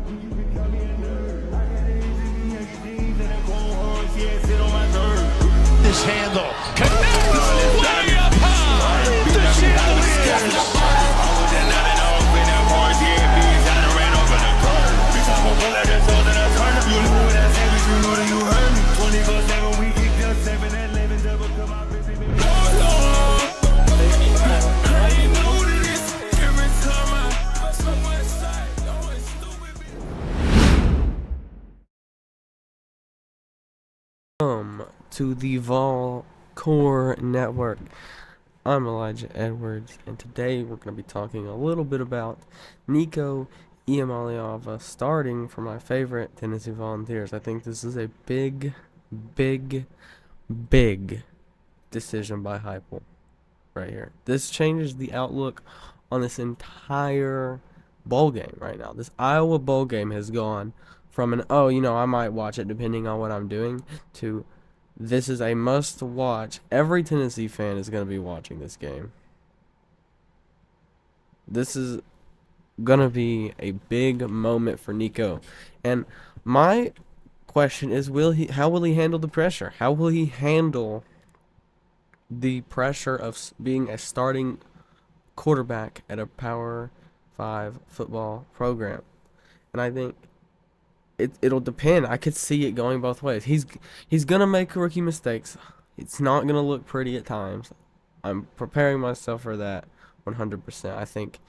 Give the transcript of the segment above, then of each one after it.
This handle connects way up high. The chandeliers. Welcome to the Vol Core Network. I'm Elijah Edwards, and today we're going to be talking a little bit about Nico Iamaleava starting for my favorite Tennessee Volunteers. I think this is a big decision by Heupel right here. This changes the outlook on this entire bowl game right now. This Iowa bowl game has gone from an, I might watch it depending on what I'm doing, to this is a must watch. Every Tennessee fan is going to be watching this game. This is going to be a big moment for Nico. And my question is, how will he handle the pressure? How will he handle the pressure of being a starting quarterback at a Power 5 football program? And I think it'll depend. I could see it going both ways. He's gonna make rookie mistakes. It's not gonna look pretty at times. I'm preparing myself for that 100%. I think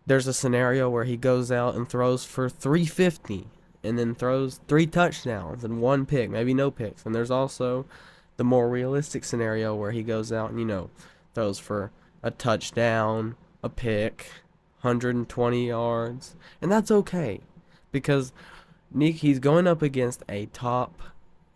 there's a scenario where he goes out and throws for 350 and then throws 3 touchdowns and 1 pick, maybe no picks. And there's also the more realistic scenario where he goes out and, throws for a touchdown, a pick, 120 yards. And that's okay, because he's going up against a top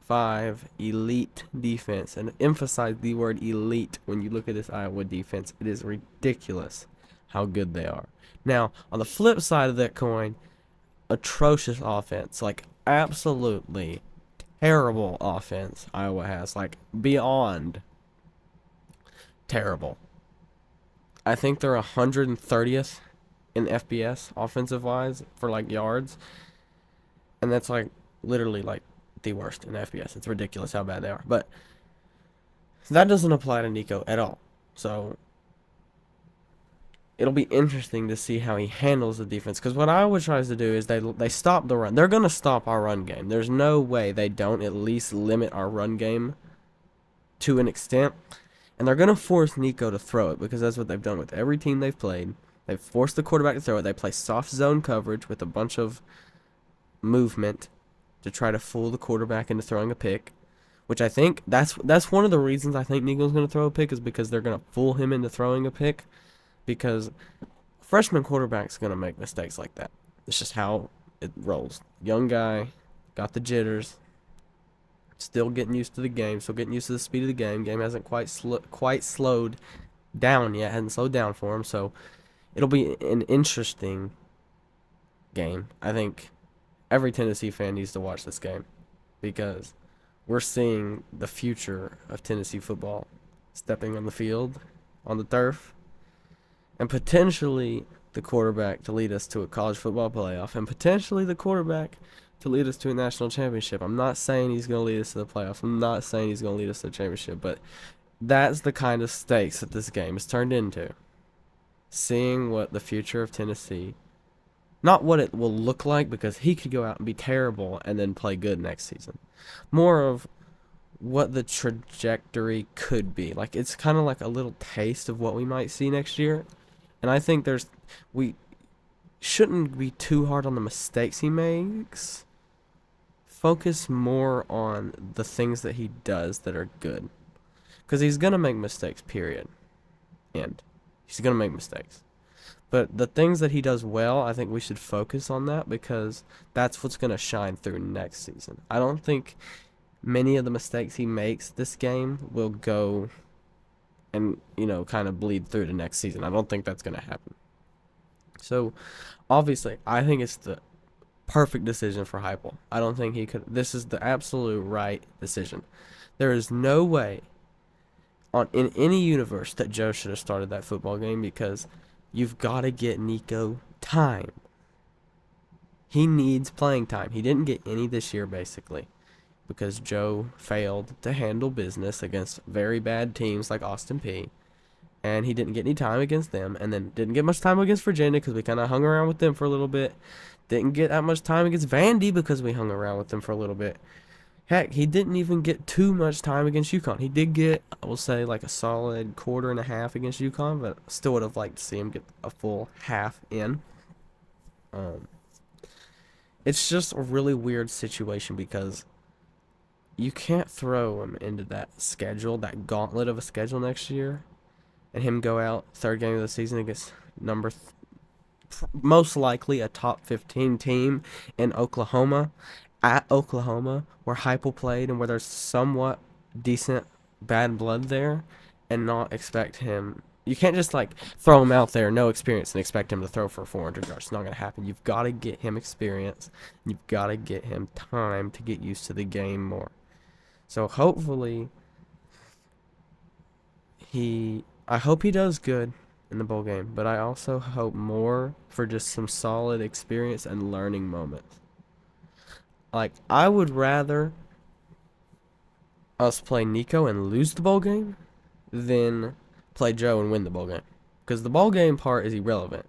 5 elite defense, and emphasize the word elite when you look at this Iowa defense. It is ridiculous how good they are. Now, on the flip side of that coin, atrocious offense, like absolutely terrible offense Iowa has, like beyond terrible. I think they're 130th in FBS offensive wise for like yards. And that's like literally like the worst in FBS. It's ridiculous how bad they are. But that doesn't apply to Nico at all. So it'll be interesting to see how he handles the defense. Because what Iowa tries to do is they stop the run. They're going to stop our run game. There's no way they don't at least limit our run game to an extent. And they're going to force Nico to throw it, because that's what they've done with every team they've played. They've forced the quarterback to throw it. They play soft zone coverage with a bunch of movement to try to fool the quarterback into throwing a pick, which I think that's one of the reasons I think Nico's going to throw a pick, is because they're going to fool him into throwing a pick, because freshman quarterback's going to make mistakes like that. It's just how it rolls. Young guy, got the jitters, still getting used to the game, still getting used to the speed of the game. Game hasn't quite slowed down yet, hasn't slowed down for him, so it'll be an interesting game. I think every Tennessee fan needs to watch this game, because we're seeing the future of Tennessee football stepping on the field, on the turf, and potentially the quarterback to lead us to a college football playoff, and potentially the quarterback to lead us to a national championship. I'm not saying he's going to lead us to the playoffs. I'm not saying he's going to lead us to the championship, but that's the kind of stakes that this game is turned into. Seeing what the future of Tennessee, not what it will look like, because he could go out and be terrible and then play good next season. More of what the trajectory could be. Like, it's kind of like a little taste of what we might see next year. And I think we shouldn't be too hard on the mistakes he makes. Focus more on the things that he does that are good. Because he's going to make mistakes, period. And he's going to make mistakes. But the things that he does well, I think we should focus on that, because that's what's going to shine through next season. I don't think many of the mistakes he makes this game will go and, kind of bleed through to next season. I don't think that's going to happen. So, obviously, I think it's the perfect decision for Heupel. I don't think he could. This is the absolute right decision. There is no way in any universe that Joe should have started that football game, because you've got to get Nico time. He needs playing time. He didn't get any this year, basically, because Joe failed to handle business against very bad teams like Austin P. And he didn't get any time against them, and then didn't get much time against Virginia because we kind of hung around with them for a little bit. Didn't get that much time against Vandy because we hung around with them for a little bit. Heck, he didn't even get too much time against UConn. He did get, I will say, like a solid quarter and a half against UConn, but still would have liked to see him get a full half in. It's just a really weird situation because you can't throw him into that schedule, that gauntlet of a schedule next year, and him go out third game of the season against most likely a top 15 team in Oklahoma, at Oklahoma, where Heupel played and where there's somewhat decent bad blood there, and not expect him. You can't just like throw him out there, no experience, and expect him to throw for 400 yards. It's not gonna happen. You've got to get him experience. You've got to get him time to get used to the game more. So hopefully, I hope he does good in the bowl game, but I also hope more for just some solid experience and learning moments. Like, I would rather us play Nico and lose the bowl game than play Joe and win the bowl game. Because the bowl game part is irrelevant.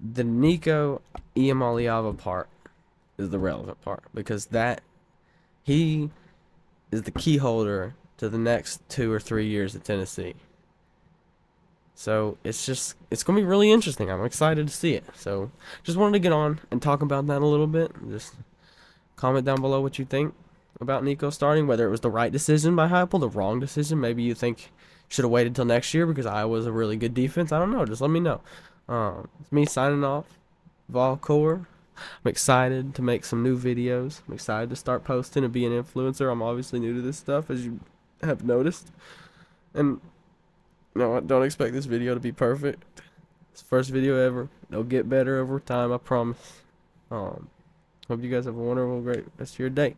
The Nico Iamaleava part is the relevant part. Because he is the key holder to the next 2 or 3 years at Tennessee. So it's going to be really interesting. I'm excited to see it. So just wanted to get on and talk about that a little bit. Just comment down below what you think about Nico starting, whether it was the right decision by Heupel, the wrong decision. Maybe you think should have waited till next year because Iowa's a really good defense. I don't know. Just let me know. It's me signing off. Valcore. I'm excited to make some new videos. I'm excited to start posting and be an influencer. I'm obviously new to this stuff, as you have noticed. And no, don't expect this video to be perfect. It's the first video ever. It'll get better over time, I promise. Hope you guys have a wonderful, great rest of your day.